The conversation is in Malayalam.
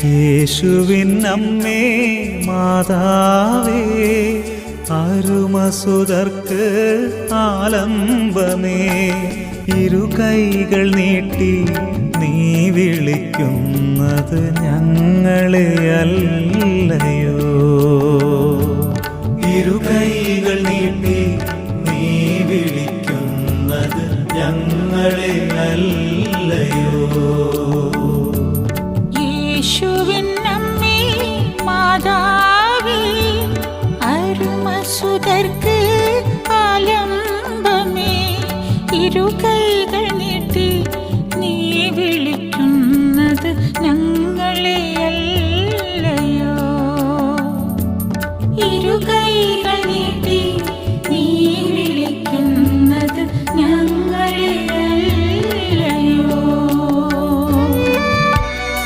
യേശുവിൻ അമ്മേ മാതാവേ, അരുമസുതർക്ക് ആലംബമേ, ഇരുകൈകൾ നീട്ടി നീ വിളിക്കുന്നത് ഞങ്ങളെയല്ലയോ? ഇരുകൈകൾ നീട്ടി നീ വിളിക്കുന്നത് ഞങ്ങളെയല്ലയോ? യേശുവിൻ അമ്മേ മാതാവേ, അരുമസുതർക്ക് ആലംബമേ, ഇരുകൈകൾ നീട്ടി നീ വിളിക്കുന്നത് ഞങ്ങളെ